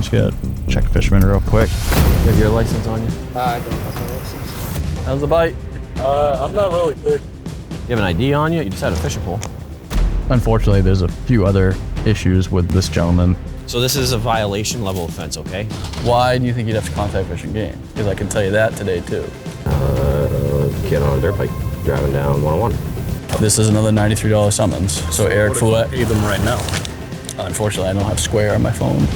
just gotta check fisherman real quick. You have your license on you? I don't have my license. How's the bite? I'm not really good. You have an ID on you? You just had a fishing pole. Unfortunately, there's a few other issues with this gentleman. So this is a violation level offense, okay? Why do you think you'd have to contact Fish and Game? Because I can tell you that today too. Kid on a dirt bike driving down 101. This is another $93 summons. So Eric Fouet. Pay them right now. Unfortunately, I don't have Square on my phone.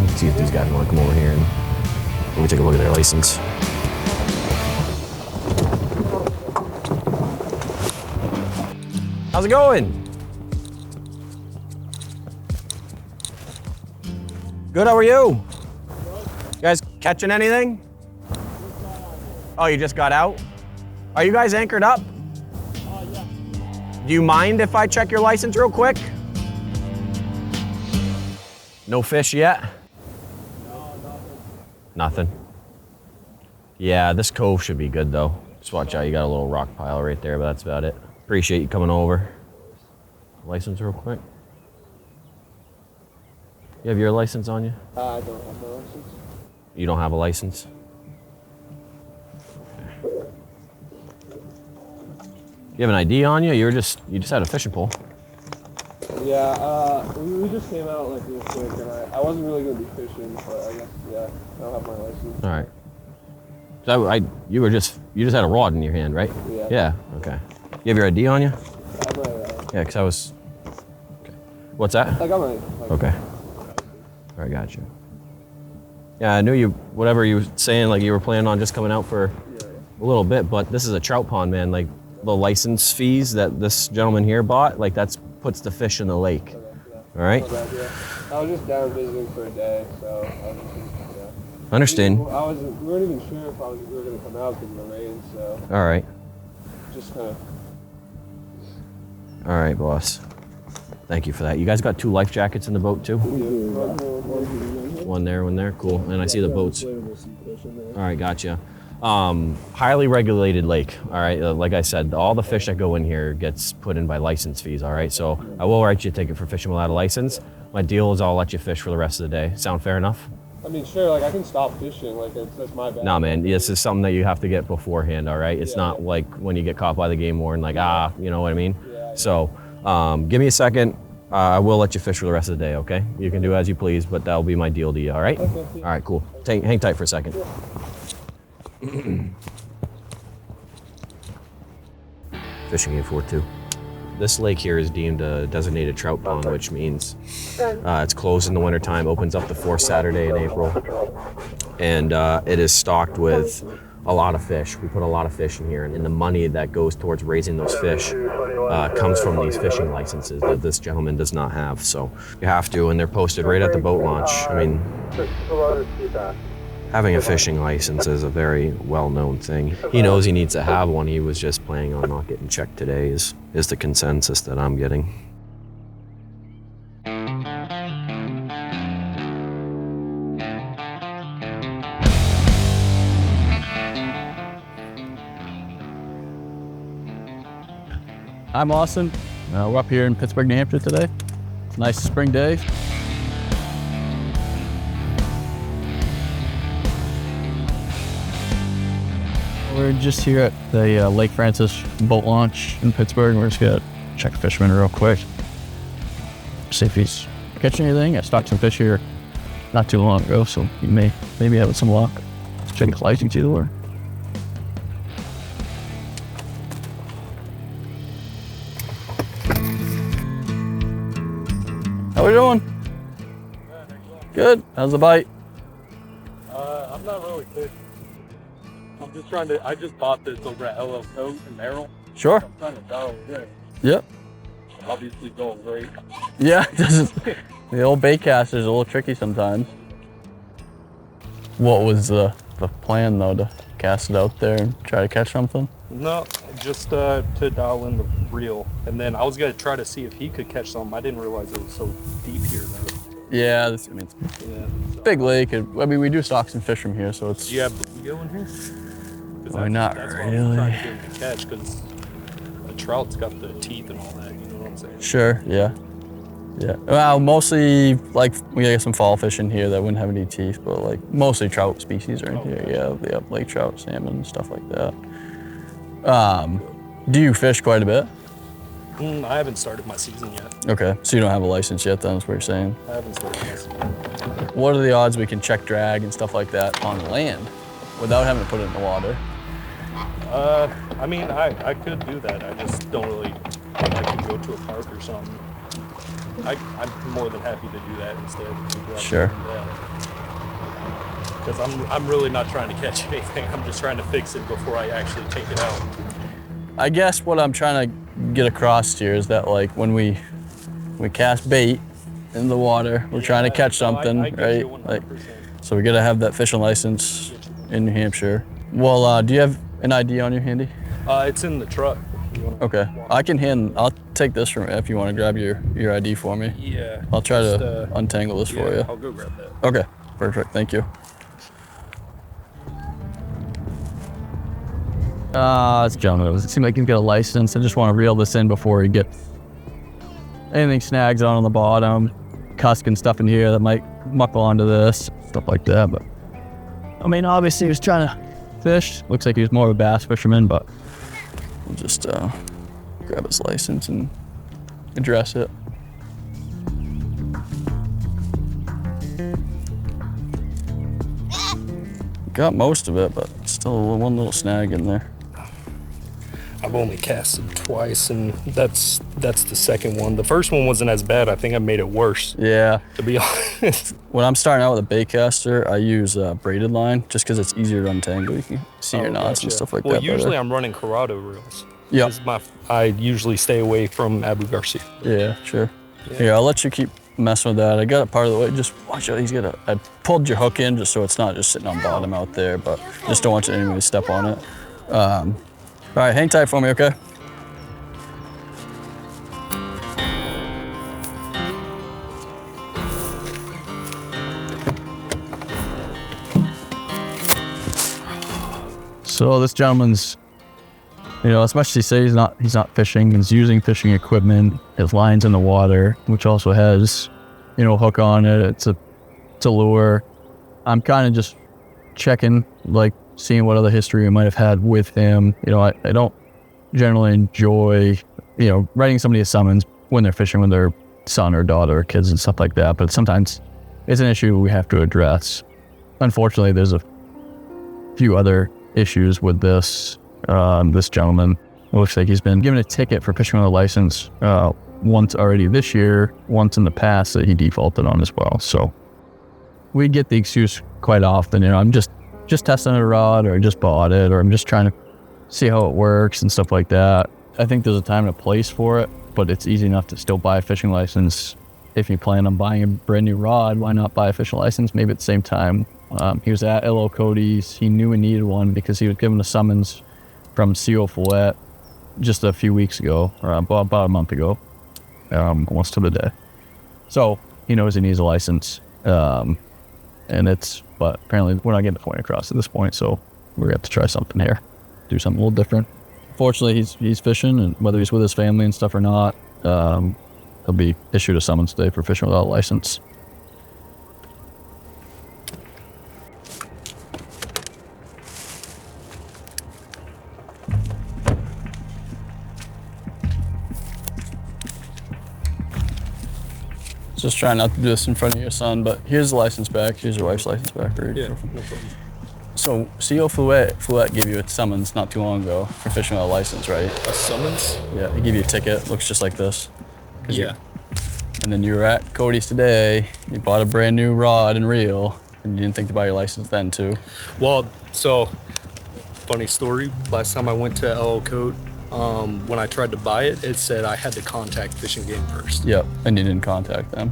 Let's see if these guys want to come over here and let me take a look at their license. How's it going? Good, how are you? You guys catching anything? Oh, you just got out? Are you guys anchored up? Yeah. Do you mind if I check your license real quick? No fish yet? No, Nothing. Yeah, this cove should be good though. Just watch out, you got a little rock pile right there, but that's about it. Appreciate you coming over. License real quick. You have your license on you? I don't have my license. You don't have a license? You have an ID on you? You just had a fishing pole. Yeah, we just came out like real quick, and I wasn't really gonna be fishing, but I guess yeah, I don't have my license. All right. So you just had a rod in your hand, right? Yeah. Yeah. Okay. You have your ID on you? I got my, Yeah, because I was. Okay. What's that? I got my. Okay. All right, got you. Yeah, I knew you. Whatever you were saying, like you were planning on just coming out for a little bit, but this is a trout pond, man. Like the license fees that this gentleman here bought, like that's puts the fish in the lake. All right. I was just down visiting for a day, so I was just, yeah. Understand. We weren't even sure if we were gonna come out because of the rain, so All right. just kind of. All right, boss. Thank you for that. You guys got 2 life jackets in the boat too? One there, cool. And I see the boats. All right, gotcha. Highly regulated lake, all right? Like I said, all the fish that go in here gets put in by license fees, all right? So I will write you a ticket for fishing without a license. My deal is I'll let you fish for the rest of the day. Sound fair enough? I mean, sure, like I can stop fishing, like that's my bad. Nah, man, this is something that you have to get beforehand, all right? It's Yeah. not like when you get caught by the game warden, like, you know what I mean? Yeah. So give me a second. I will let you fish for the rest of the day, okay? You can do as you please, but that'll be my deal to you, all right? Okay. All right, cool. Hang tight for a second. Fishing game 4-2. This lake here is deemed a designated trout pond, which means it's closed in the wintertime, opens up the 4th Saturday in April, and it is stocked with a lot of fish. We put a lot of fish in here, and the money that goes towards raising those fish comes from these fishing licenses that this gentleman does not have. So you have to, and they're posted right at the boat launch. I mean, having a fishing license is a very well-known thing. He knows he needs to have one. He was just planning on not getting checked today is the consensus that I'm getting. I'm Austin. We're up here in Pittsburgh, New Hampshire today. It's a nice spring day. We're just here at the Lake Francis boat launch in Pittsburgh. We're just gonna check the fisherman real quick. See if he's catching anything. I stocked some fish here not too long ago, so he may be having some luck. Check his license too. How we doing? Good. How's the bite? I'm not really good. I'm just trying to. I just bought this over at LL Coat in Merrill. Sure. I'm trying to dial it in. Yep. Obviously going great. Yeah, the old bait caster is a little tricky sometimes. What was the plan though to cast it out there and try to catch something? No, just to dial in the reel. And then I was going to try to see if he could catch something. I didn't realize it was so deep here, though. Yeah, it's big lake. I mean, we do stock some fish from here, so it's... Do you have bluegill in here? Well, not that's really. What I'm trying to get him to catch, because a trout's got the teeth and all that, you know what I'm saying? Sure, yeah. Yeah. Well, mostly, like, we get some fall fish in here that wouldn't have any teeth, but, like, mostly trout species are in here. Yeah, lake trout, salmon, stuff like that. Do you fish quite a bit? I haven't started my season yet. Okay, so you don't have a license yet, then, is what you're saying? I haven't started my season. What are the odds we can check drag and stuff like that on land without having to put it in the water? I mean, I could do that. I just don't really like to go to a park or something. I'm more than happy to do that instead. Sure. Because I'm really not trying to catch anything. I'm just trying to fix it before I actually take it out. I guess what I'm trying to get across here is that, like, when we cast bait in the water, we're trying to catch something, I right? You 100%. Like, so we gotta have that fishing license in New Hampshire. Well, do you have an ID on you handy? It's in the truck. Okay, I'll take this from you if you want to grab your ID for me. Yeah. I'll try to untangle this for you. I'll go grab that. Okay, perfect, thank you. It's gentleman. It seemed like he's got a license. I just want to reel this in before he gets anything snags on the bottom, cusk and stuff in here that might muckle onto this, stuff like that. But I mean, obviously he was trying to fish. Looks like he was more of a bass fisherman, but we'll just grab his license and address it. Got most of it, but still one little snag in there. I've only casted twice, and that's the second one. The first one wasn't as bad. I think I made it worse. Yeah. To be honest. When I'm starting out with a bait caster, I use braided line just because it's easier to untangle. You can see your knots and stuff like that. Well, usually better. I'm running Corrado reels. Yeah. I usually stay away from Abu Garcia. Yeah, sure. Yeah. Here, I'll let you keep messing with that. I got it part of the way. Just watch out. I pulled your hook in just so it's not just sitting on bottom out there, but just don't want anybody to step on it. All right, hang tight for me, okay? So this gentleman's, as much as he says he's not fishing, he's using fishing equipment. His line's in the water, which also has, hook on it. It's a lure. I'm kind of just checking, like, seeing what other history we might have had with him. I don't generally enjoy, writing somebody a summons when they're fishing with their son or daughter or kids and stuff like that, but sometimes it's an issue we have to address. Unfortunately, there's a few other issues with this gentleman. It looks like he's been given a ticket for fishing with a license once already this year, once in the past that he defaulted on as well. So we get the excuse quite often, I'm just testing a rod, or I just bought it, or I'm just trying to see how it works and stuff like that. I think there's a time and a place for it, but it's easy enough to still buy a fishing license. If you plan on buying a brand new rod, why not buy a fishing license? Maybe at the same time. He was at L.O. Cody's. He knew he needed one because he was given a summons from CO Follett just a few weeks ago, or about a month ago, almost to the day. So he knows he needs a license. But apparently we're not getting the point across at this point, so we're gonna have to try something here, do something a little different. Fortunately, he's fishing, and whether he's with his family and stuff or not, he'll be issued a summons today for fishing without a license. Just trying not to do this in front of your son, but here's the license back. Here's your wife's license back. Right? Yeah, no problem. So CO Follett gave you a summons not too long ago for fishing without a license, right? A summons? Yeah, he gave you a ticket. Looks just like this. Yeah. And then you were at Cody's today. You bought a brand new rod and reel, and you didn't think to buy your license then too. Well, so funny story. Last time I went to L.O. Code, when I tried to buy it, it said I had to contact Fish and Game first. Yep, and you didn't contact them.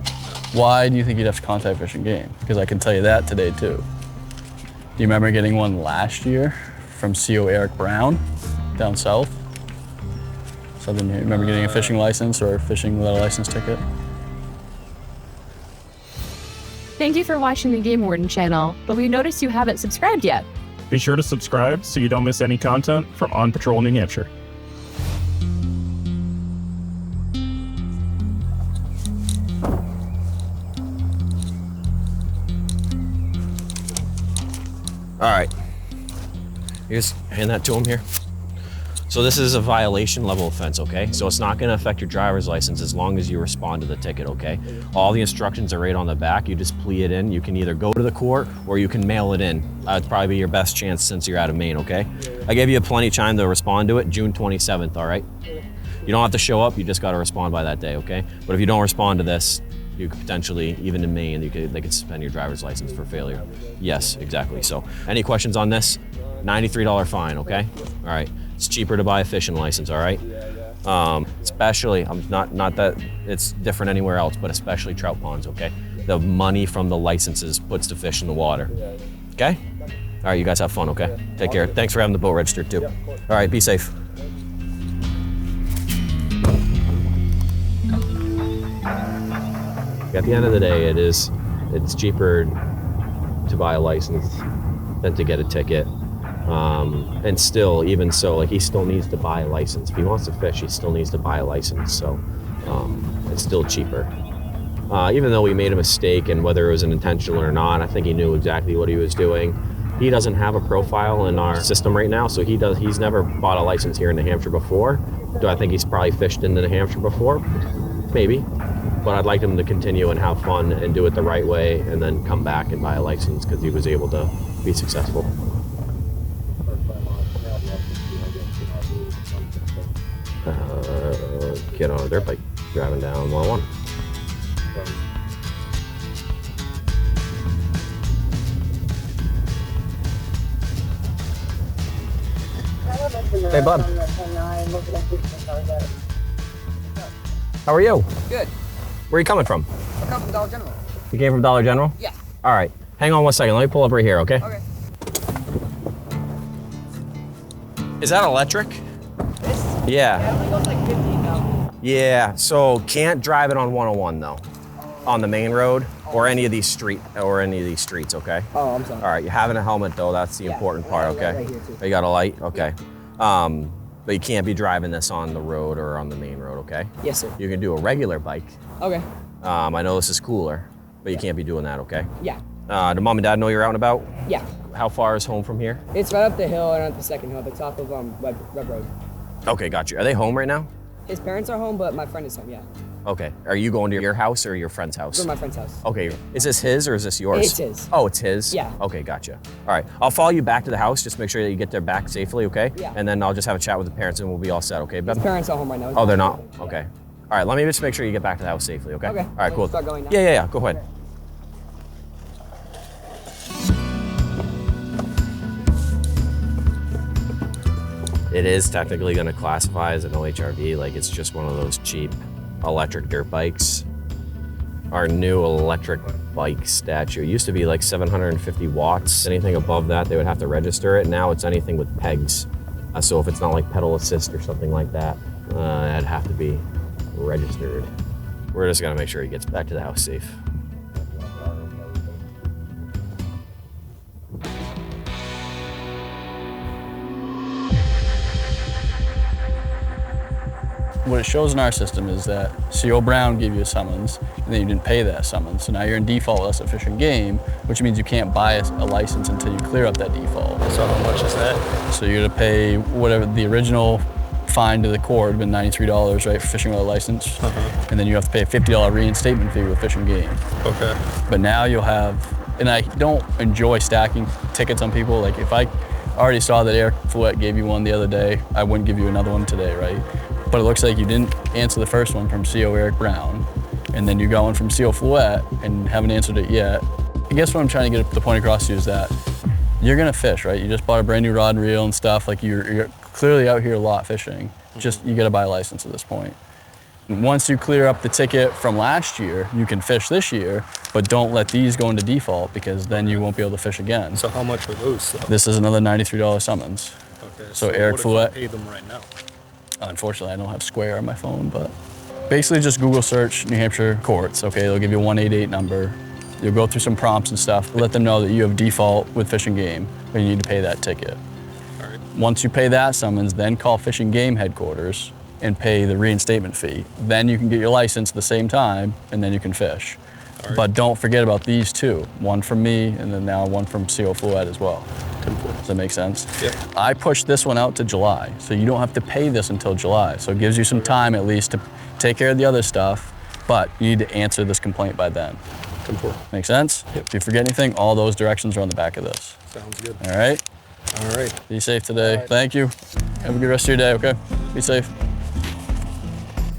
Why do you think you'd have to contact Fish and Game? Because I can tell you that today too. Do you remember getting one last year from CO Eric Brown down south. So then you remember getting a fishing license or fishing without a license ticket? Thank you for watching the Game Warden channel, but we noticed you haven't subscribed yet. Be sure to subscribe so you don't miss any content from On Patrol New Hampshire. All right, you just hand that to him here. So this is a violation level offense, okay? So it's not gonna affect your driver's license as long as you respond to the ticket, okay? All the instructions are right on the back. You just plea it in. You can either go to the court or you can mail it in. That'd probably be your best chance since you're out of Maine, okay? I gave you plenty of time to respond to it, June 27th, all right? You don't have to show up, you just gotta respond by that day, okay? But if you don't respond to this, you could potentially, even in Maine, they could suspend your driver's license for failure. Yes, exactly. So any questions on this? $93 fine, okay? All right. It's cheaper to buy a fishing license, all right? Especially, not that it's different anywhere else, but especially trout ponds, okay? The money from the licenses puts the fish in the water, okay? All right, you guys have fun, okay? Take care. Thanks for having the boat registered too. All right, be safe. At the end of the day, it's cheaper to buy a license than to get a ticket. And still, even so, like he still needs to buy a license. If he wants to fish, he still needs to buy a license. So it's still cheaper. Even though we made a mistake, and whether it was an intentional or not, I think he knew exactly what he was doing. He doesn't have a profile in our system right now, so he's never bought a license here in New Hampshire before. Do I think he's probably fished in New Hampshire before? Maybe. But I'd like him to continue and have fun and do it the right way and then come back and buy a license because he was able to be successful. Kid on a dirt bike driving down 101. Hey, bud. How are you? Good. Where are you coming from? I come from Dollar General. You came from Dollar General? Yeah. All right. Hang on one second. Let me pull up right here, okay? Okay. Is that electric? This? Yeah. Yeah, it only goes like 15 now. Yeah. So can't drive it on 101 though, on the main road or any of these streets, okay? Oh, I'm sorry. All right. You're having a helmet though. That's the important part, okay? Right here too. You got a light, okay? But you can't be driving this on the road or on the main road, okay? Yes, sir. You can do a regular bike. Okay. I know this is cooler, but you can't be doing that, okay? Yeah. Do mom and dad know you're out and about? Yeah. How far is home from here? It's right up the hill and at the second hill, at the top of Web Road. Okay, got you. Are they home right now? His parents are home, but my friend is home, yeah. Okay. Are you going to your house or your friend's house? Go to my friend's house. Okay. Is this his or is this yours? It's his. Oh, it's his? Yeah. Okay, gotcha. All right. I'll follow you back to the house. Just make sure that you get there back safely, okay? Yeah. And then I'll just have a chat with the parents and we'll be all set, okay, Ben? His parents are home right now. Oh, they're not? Okay. All right. Let me just make sure you get back to the house safely, okay? Okay. All right, cool. Start going now? Yeah. Go ahead. It is technically going to classify as an OHRV, like it's just one of those cheap electric dirt bikes. Our new electric bike statute used to be like 750 watts. Anything above that, they would have to register it. Now it's anything with pegs. So if it's not like pedal assist or something like that, it'd have to be registered. We're just gonna make sure he gets back to the house safe. What it shows in our system is that CO Brown gave you a summons, and then you didn't pay that summons. So now you're in default with us at Fish and Game, which means you can't buy a license until you clear up that default. So how much is that? So you're gonna pay whatever the original fine to the court had been $93, right, for fishing without a license. And then you have to pay a $50 reinstatement fee with Fish and Game. Okay. But now you'll have, and I don't enjoy stacking tickets on people. Like if I already saw that Eric Fouet gave you one the other day, I wouldn't give you another one today, right? But it looks like you didn't answer the first one from CO Eric Brown, and then you got one from CO Fouet and haven't answered it yet. I guess what I'm trying to get the point across to you is that you're gonna fish, right? You just bought a brand new rod and reel and stuff. Like you're clearly out here a lot fishing. Just you gotta buy a license at this point. Once you clear up the ticket from last year, you can fish this year, but don't let these go into default because then you won't be able to fish again. So how much are those? Though? This is another $93 summons. Okay. So Eric what if I Fouet. pay them right now? Unfortunately, I don't have Square on my phone, but basically just Google search New Hampshire courts, okay? They'll give you a 188 number. You'll go through some prompts and stuff, let them know that you have default with Fish and Game, and you need to pay that ticket. All right. Once you pay that summons, then call Fish and Game headquarters and pay the reinstatement fee. Then you can get your license at the same time, and then you can fish. Right. But don't forget about these two, one from me, and then now one from CO Fluid as well. Does that make sense? Yep. I pushed this one out to July, so you don't have to pay this until July. So it gives you some time at least to take care of the other stuff, but you need to answer this complaint by then. Make sense? Yep. If you forget anything, all those directions are on the back of this. Sounds good. All right? All right. Be safe today. Thank you. Have a good rest of your day, okay? Be safe.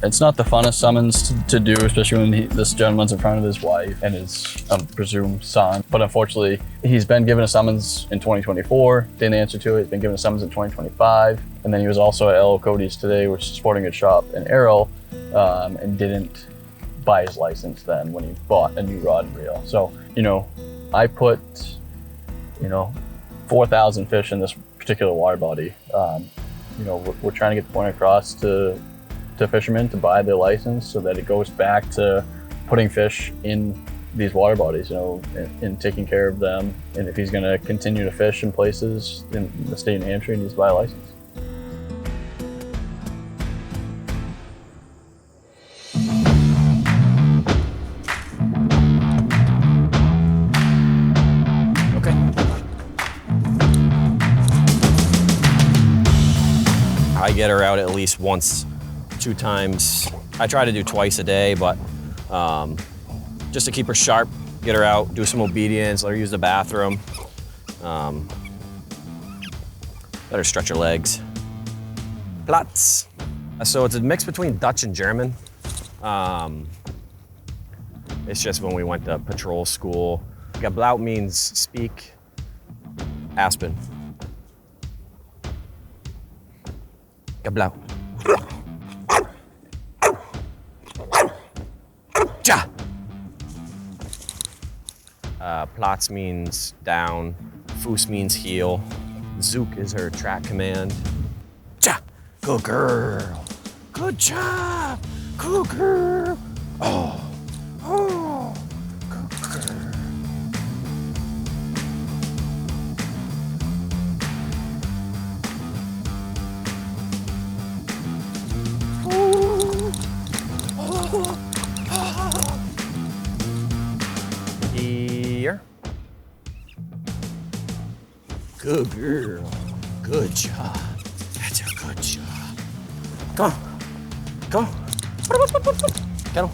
It's not the funnest summons to do, especially when this gentleman's in front of his wife and his, I presume, son. But unfortunately, he's been given a summons in 2024, didn't answer to it. He's been given a summons in 2025. And then he was also at L.O. Cody's today, which is a sporting goods shop in Arrow, and didn't buy his license then when he bought a new rod and reel. So, I put, 4,000 fish in this particular water body. We're trying to get the point across to fishermen to buy their license so that it goes back to putting fish in these water bodies, and taking care of them. And if he's going to continue to fish in places in the state of New Hampshire, he needs to buy a license. Okay. I get her out at least once, 2 times. I try to do twice a day, but just to keep her sharp, get her out, do some obedience, let her use the bathroom, let her stretch her legs. Platz. So it's a mix between Dutch and German. It's just when we went to patrol school. Geblaut means speak. Aspen. Geblaut. Ja. Platz means down. Foos means heel. Zook is her track command. Ja. Good girl. Good job. Good girl. Oh. Oh. Good girl. Here. Good girl. Good job. That's a good job. Come on. Come on. Get him.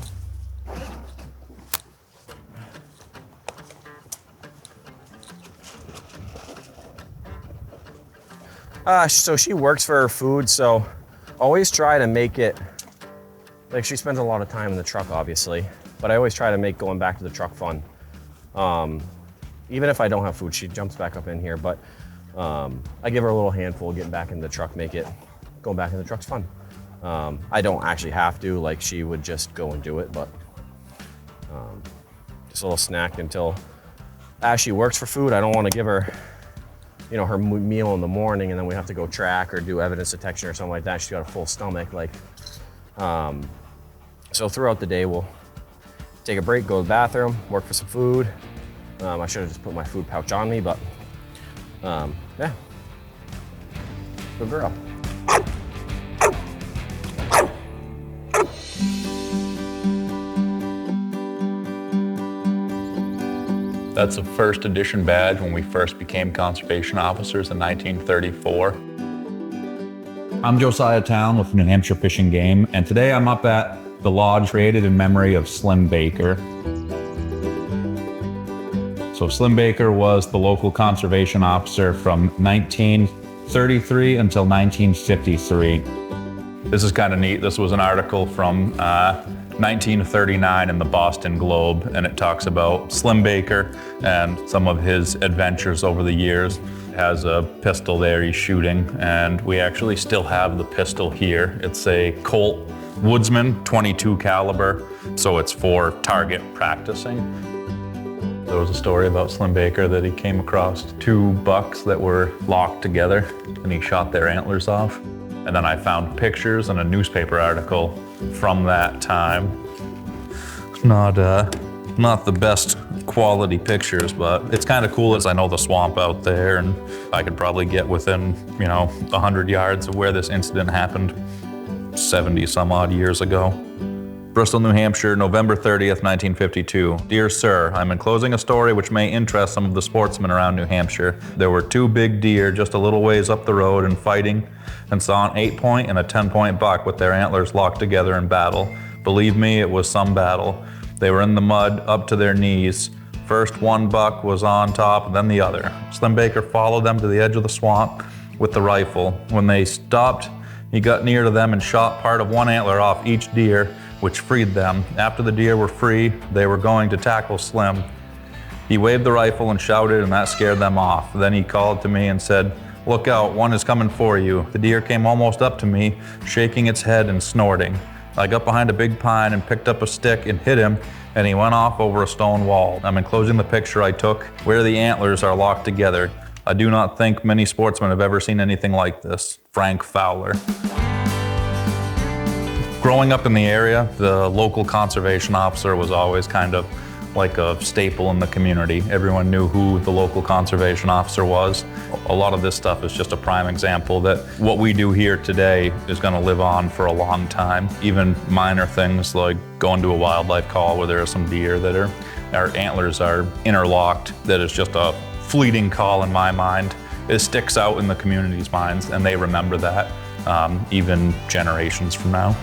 So she works for her food, so always try to make it, like she spends a lot of time in the truck, obviously, but I always try to make going back to the truck fun. Even if I don't have food, she jumps back up in here, but I give her a little handful getting back in the truck, make it, going back in the truck's fun. I don't actually have to, like she would just go and do it, but just a little snack until, as she works for food, I don't want to give her, her meal in the morning and then we have to go track or do evidence detection or something like that. She's got a full stomach, so throughout the day we'll take a break, go to the bathroom, work for some food. I should have just put my food pouch on me, but yeah, good girl. That's a first edition badge when we first became conservation officers in 1934. I'm Josiah Town with New Hampshire Fish and Game, and today I'm up at the lodge created in memory of Slim Baker. So Slim Baker was the local conservation officer from 1933 until 1953. This is kind of neat. This was an article from 1939 in the Boston Globe, and it talks about Slim Baker and some of his adventures over the years. Has a pistol there he's shooting, and we actually still have the pistol here. It's a Colt woodsman, 22 caliber, so it's for target practicing. There was a story about Slim Baker that he came across 2 bucks that were locked together and he shot their antlers off. And then I found pictures and a newspaper article from that time. Not the best quality pictures, but it's kind of cool as I know the swamp out there and I could probably get within, 100 yards of where this incident happened 70 some odd years ago. Bristol, New Hampshire, November 30th, 1952. Dear Sir, I'm enclosing a story which may interest some of the sportsmen around New Hampshire. There were 2 big deer just a little ways up the road and fighting, and saw an 8-point and a 10-point buck with their antlers locked together in battle. Believe me, it was some battle. They were in the mud up to their knees. First one buck was on top, then the other. Slim Baker followed them to the edge of the swamp with the rifle. When they stopped, he got near to them and shot part of one antler off each deer, which freed them. After the deer were free, they were going to tackle Slim. He waved the rifle and shouted, and that scared them off. Then he called to me and said, "Look out, one is coming for you." The deer came almost up to me, shaking its head and snorting. I got behind a big pine and picked up a stick and hit him, and he went off over a stone wall. I'm enclosing the picture I took where the antlers are locked together. I do not think many sportsmen have ever seen anything like this. Frank Fowler. Growing up in the area, the local conservation officer was always kind of like a staple in the community. Everyone knew who the local conservation officer was. A lot of this stuff is just a prime example that what we do here today is going to live on for a long time. Even minor things like going to a wildlife call where there are some deer that our antlers are interlocked, that is just a fleeting call in my mind. It sticks out in the community's minds and they remember that even generations from now.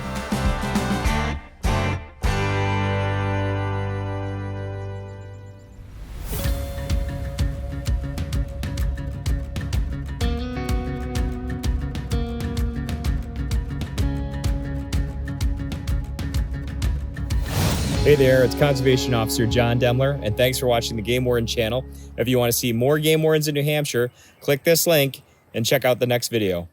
Hey there, it's Conservation Officer John Demler, and thanks for watching the Game Warden channel. If you want to see more Game Wardens in New Hampshire, click this link and check out the next video.